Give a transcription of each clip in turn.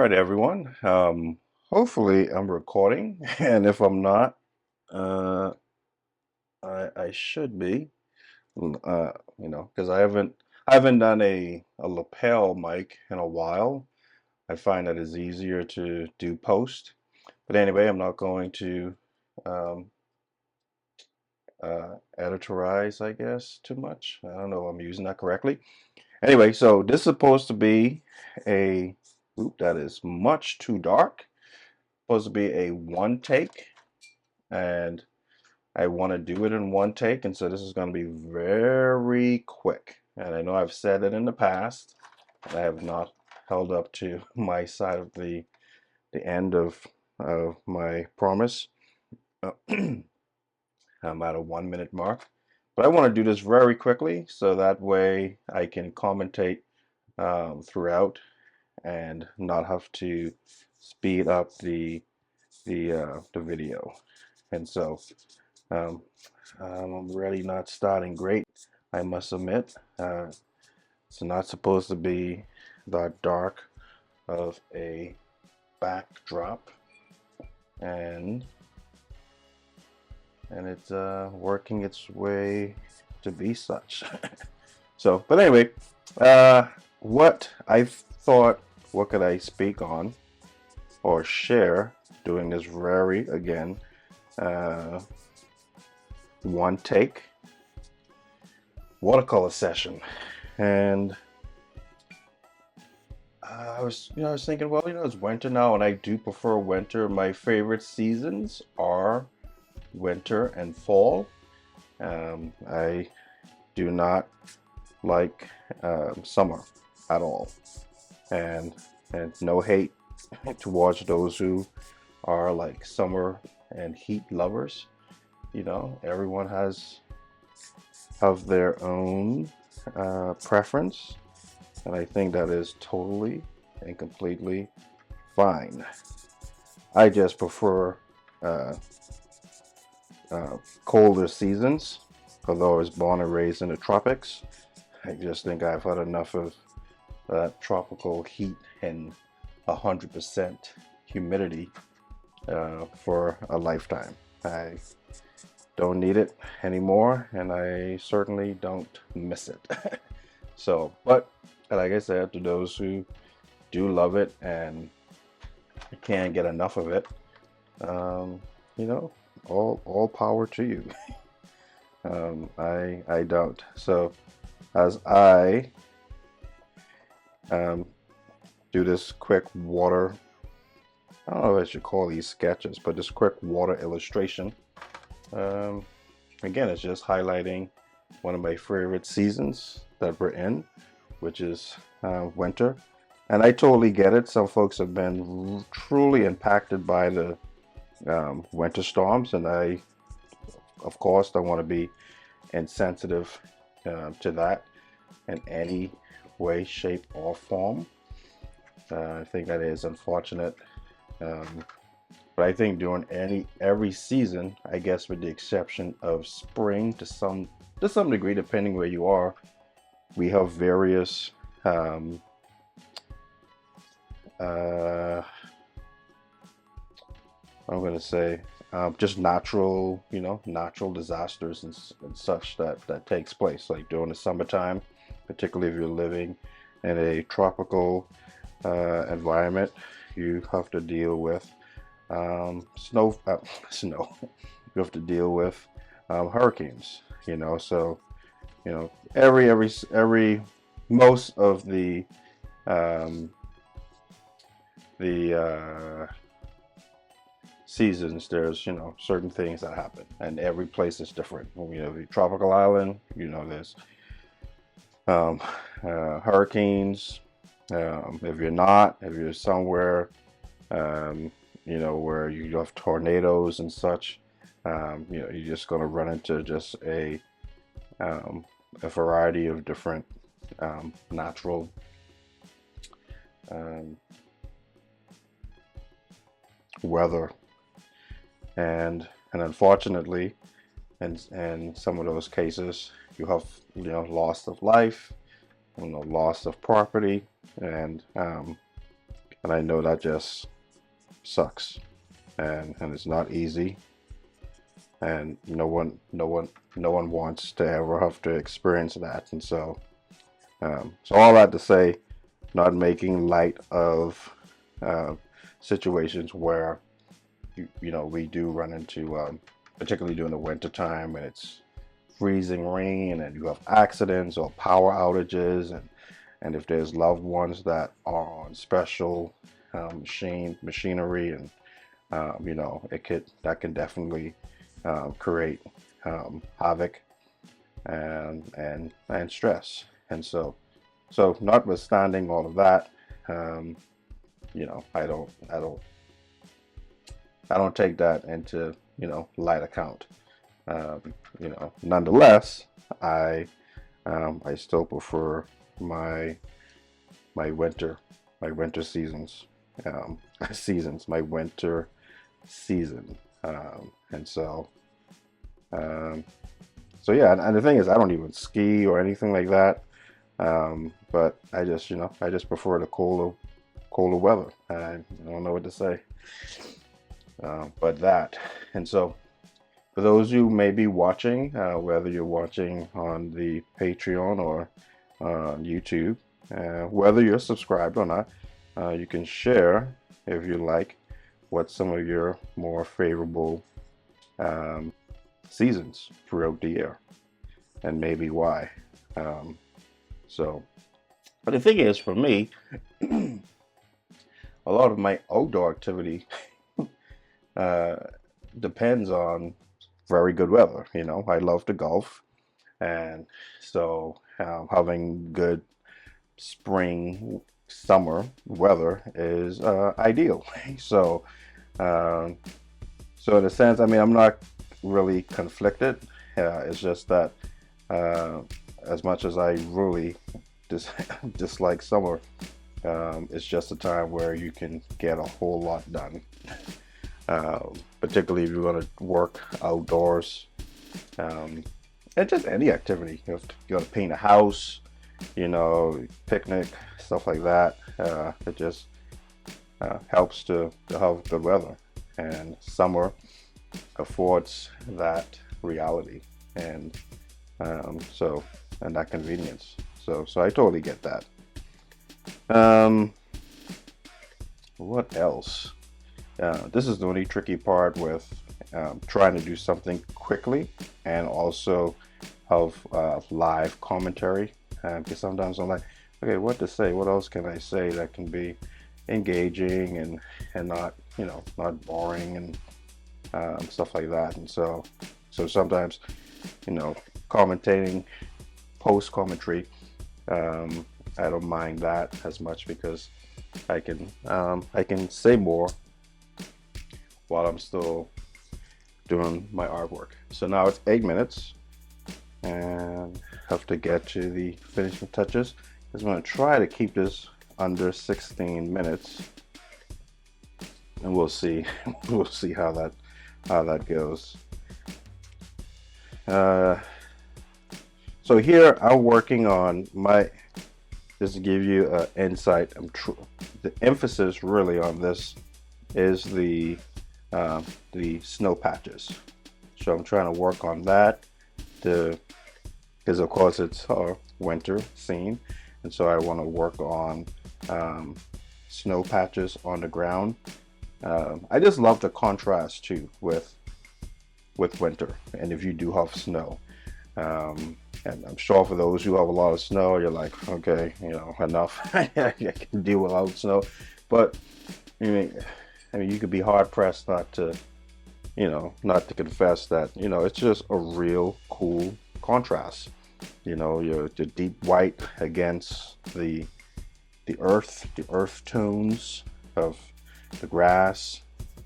right, everyone. Hopefully I'm recording, and if I'm not, uh, I should be. Because I haven't done a lapel mic in a while. I find that it's easier to do post. But anyway, I'm not going to um, editorize, I guess, too much. I don't know if I'm using that correctly. Anyway, so this is supposed to be a, oop, that is much too dark. Supposed to be a one take, and I want to do it in one take, and so this is going to be very quick. And I know I've said it in the past, I have not held up to my side of the end of my promise. I'm at a 1 minute mark, but I want to do this very quickly so that way I can commentate throughout and not have to speed up the video. And so um, I'm really not starting great, I must admit. It's not supposed to be that dark of a backdrop, and it's working its way to be such. So, but anyway, what I thought, what could I speak on or share doing this very, again, uh, one take watercolor session. And I was thinking, well, it's winter now, and I do prefer winter. My favorite seasons are winter and fall. I do not like summer at all, and no hate towards those who are like summer and heat lovers. Everyone has of their own preference, and I think that is totally and completely fine. I just prefer uh, colder seasons, although I was born and raised in the tropics. I just think I've had enough of tropical heat and 100% humidity for a lifetime. I don't need it anymore, and I certainly don't miss it. So, but like I said, to those who do love it and can't get enough of it, um, you know, all power to you. I don't. So as I um, do this quick water, I don't know if I should call these sketches, but this quick water illustration. Um, Again, it's just highlighting one of my favorite seasons that we're in, which is winter. And I totally get it. Some folks have been truly impacted by the winter storms, and I, of course, don't want to be insensitive to that in any way, shape, or form. I think that is unfortunate. Um, but I think during every season, I guess with the exception of spring to some degree, depending where you are, we have various uh, I'm going to say just natural disasters and such that takes place, like during the summertime, particularly if you're living in a tropical environment. You have to deal with snow. You have to deal with hurricanes. So every most of um, the seasons, there's certain things that happen, and every place is different. The tropical island, there's um, hurricanes. If you're somewhere where you have tornadoes and such, you're just going to run into just a variety of different natural um, weather, and unfortunately, in some of those cases, you have loss of life, loss of property, and and I know that just sucks, and it's not easy, and no one wants to ever have to experience that. And so all that to say, not making light of uh, situations where we do run into, particularly during the winter time, and it's freezing rain and you have accidents or power outages, and if there's loved ones that are on special machinery, and that can definitely create havoc and stress. And so notwithstanding all of that, I don't take that into light account. Nonetheless, I still prefer my my winter my winter seasons, my winter season. And um, so yeah, and the thing is, I don't even ski or anything like that. But I just prefer the colder weather. I don't know what to say. But that, and so for those who may be watching, whether you're watching on the Patreon or on YouTube, whether you're subscribed or not, you can share, if you like, what some of your more favorable seasons throughout the year, and maybe why. So, but the thing is, for me, a lot of my outdoor activity uh, depends on very good weather. I love to golf, and so having good spring, summer weather is ideal. So, um, so in a sense, I mean, I'm not really conflicted. It's just that uh, as much as I really dislike summer, it's just a time where you can get a whole lot done. Particularly if you're going to work outdoors, and just any activity. You want to paint a house, picnic, stuff like that. It just helps to have good weather, and summer affords that reality, and and that convenience. So I totally get that. What else? This is the only tricky part with trying to do something quickly and also have live commentary. Because sometimes I'm like, okay, what to say? What else can I say that can be engaging and not not boring, and stuff like that. And so sometimes commentating, post commentary, I don't mind that as much, because I can say more while I'm still doing my artwork. So now it's 8 minutes, and have to get to the finishing touches. I'm going to try to keep this under 16 minutes, and we'll see. We'll see how that goes. So here I'm working on just to give you an insight. The emphasis really on this is the snow patches. So I'm trying to work on that, because of course it's our winter scene, and so I want to work on snow patches on the ground. I just love the contrast too with winter, and if you do have snow. And I'm sure for those who have a lot of snow, you're like, okay, enough. I can deal without snow. But I mean, you could be hard pressed not to confess that it's just a real cool contrast. The deep white against the earth tones of the grass,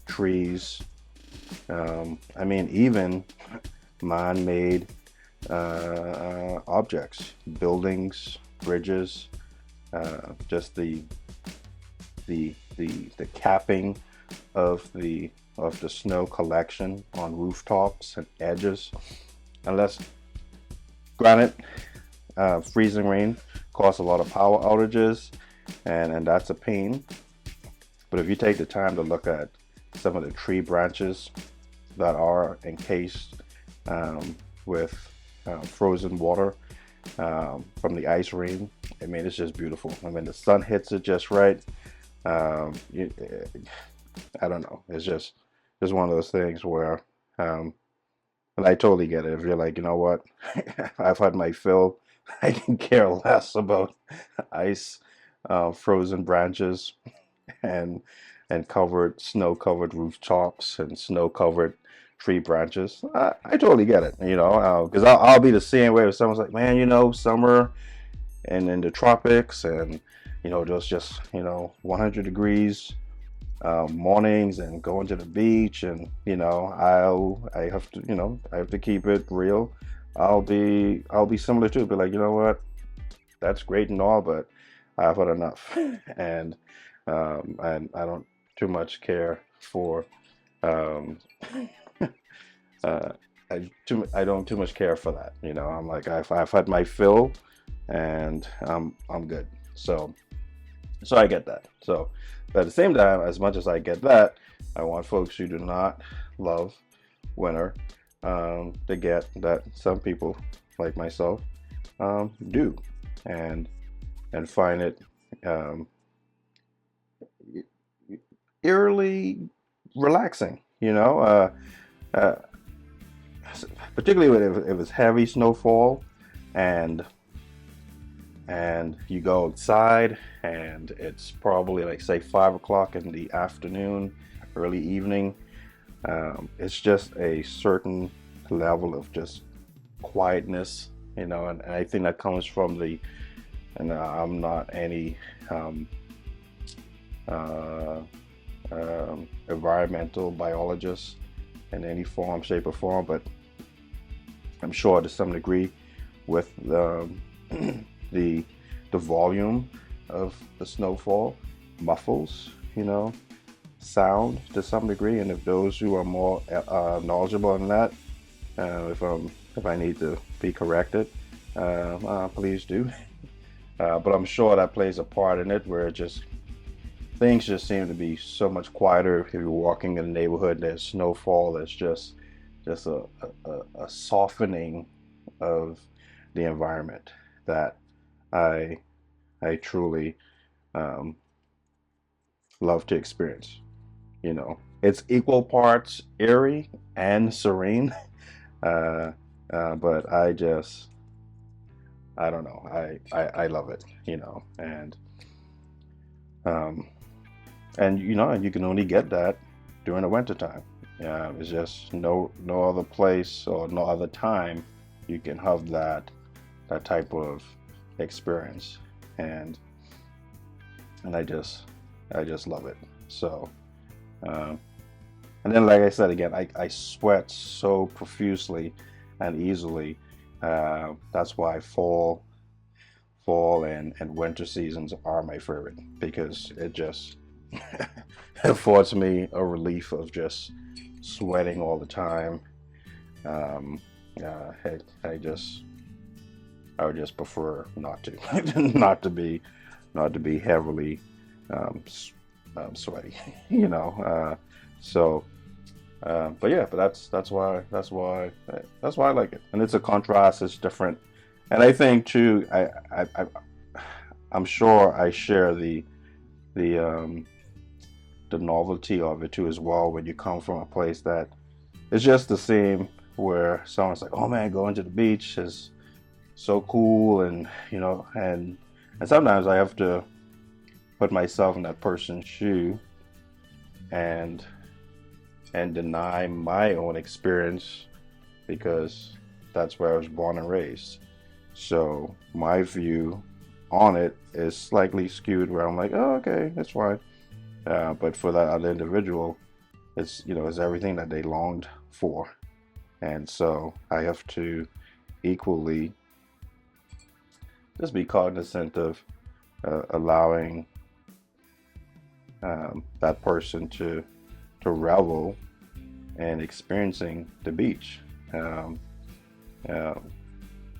trees. I mean, even man-made objects, buildings, bridges, just the capping of the snow collection on rooftops and edges. Unless, granted, freezing rain causes a lot of power outages, and that's a pain. But if you take the time to look at some of the tree branches that are encased with frozen water from the ice rain, I mean, it's just beautiful. I mean, the sun hits it just right. Um, you, I don't know. It's just one of those things where, um, and I totally get it. If you're like, you know what, I've had my fill. I can care less about ice, frozen branches, and covered snow-covered rooftops and snow-covered tree branches. I totally get it, you know, because I'll be the same way if someone's like, man, you know, summer and in the tropics, and you know, just 100 degrees mornings and going to the beach, and you know, I have to, I have to keep it real. I'll be similar to it, but like, you know what, that's great and all, but I've had enough. And I don't too much care for um, uh, I don't too much care for that. You know, I'm like, I've had my fill, and I'm good. So I get that. So, but at the same time, as much as I get that, I want folks who do not love winter to get that some people like myself do, and find it um, eerily relaxing. Uh, Particularly if it's heavy snowfall, and you go outside and it's probably like say 5 o'clock in the afternoon, early evening. It's just a certain level of just quietness, and I think that comes from and I'm not any uh, environmental biologist in any form, shape, or form, but I'm sure to some degree with the volume of the snowfall muffles, sound to some degree. And if those who are more knowledgeable on that, if I need to be corrected, please do. But I'm sure that plays a part in it, where things just seem to be so much quieter. If you're walking in the neighborhood, there's snowfall. There's just a softening of the environment that I truly love to experience. It's equal parts eerie and serene, but I don't know. I love it. And um, and you can only get that during the winter time. It's just no other place or no other time you can have that type of experience, and I just love it. So and then, like I said again, I sweat so profusely and easily. That's why fall and winter seasons are my favorite, because it just affords me a relief of just sweating all the time. Um, I would just prefer not to, not to be heavily sweaty, So, but yeah, but that's why I like it, and it's a contrast. It's different, and I think too. I'm sure I share the the novelty of it too as well. When you come from a place that is just the same, where someone's like, "Oh man, going to the beach is so cool," and and sometimes I have to put myself in that person's shoe and deny my own experience, because that's where I was born and raised. So my view on it is slightly skewed, where I'm like, oh, okay, that's fine. But for that other individual, it's everything that they longed for. And so I have to equally just be cognizant of allowing that person to revel and experiencing the beach, uh,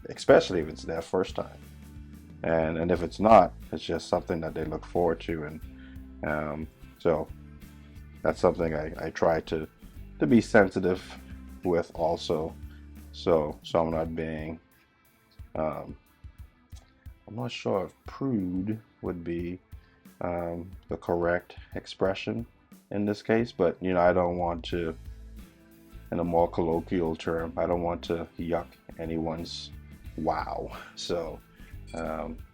especially if it's their first time, and if it's not, it's just something that they look forward to. And So that's something I try to be sensitive with also. So I'm not being um, I'm not sure if prude would be the correct expression in this case, but you know, I don't want to, in a more colloquial term, I don't want to yuck anyone's wow. So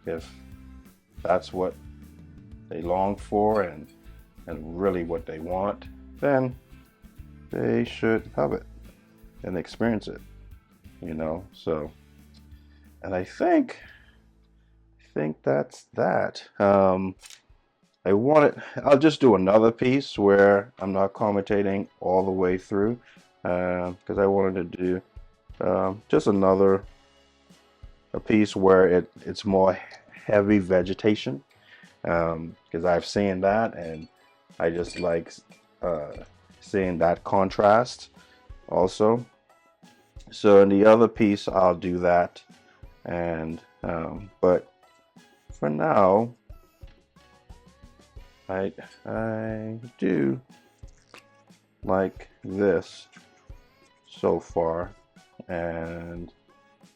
if that's what they long for and really what they want, then they should have it and experience it, you know. So, and I think that's that. I'll just do another piece where I'm not commentating all the way through, because I wanted to do just a piece where it's more heavy vegetation, because I've seen that and I just like seeing that contrast also. So in the other piece I'll do that, and but for now I do like this so far, and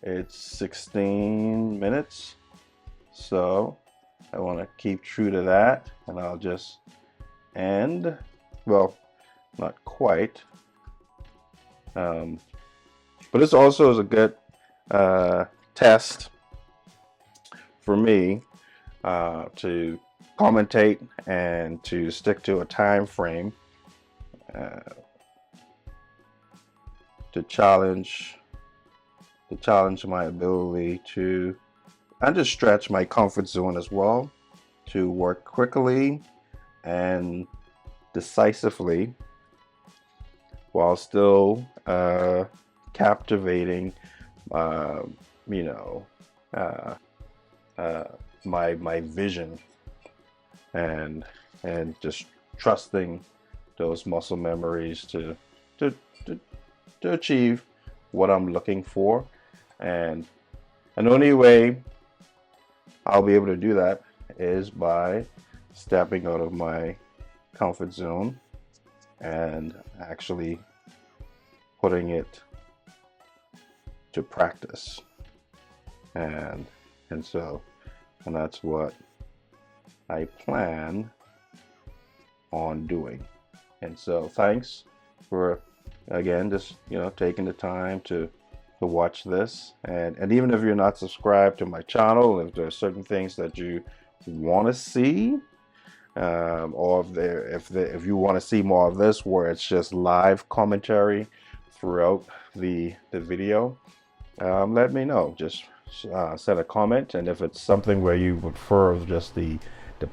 it's 16 minutes, so I want to keep true to that, and I'll just end, well, not quite, but this also is a good test for me to commentate and to stick to a time frame, to challenge my ability to, and to stretch my comfort zone as well, to work quickly and decisively while still captivating you know, my vision, and just trusting those muscle memories to achieve what I'm looking for. And the only way I'll be able to do that is by stepping out of my comfort zone and actually putting it to practice. And that's what I plan on doing. And so thanks for, again, just, you know, taking the time to watch this, and even if you're not subscribed to my channel, if there are certain things that you want to see, or if you want to see more of this where it's just live commentary throughout the video, let me know. Just send a comment, and if it's something where you would prefer just the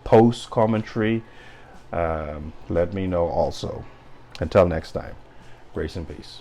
post commentary, let me know also. Until next time, grace and peace.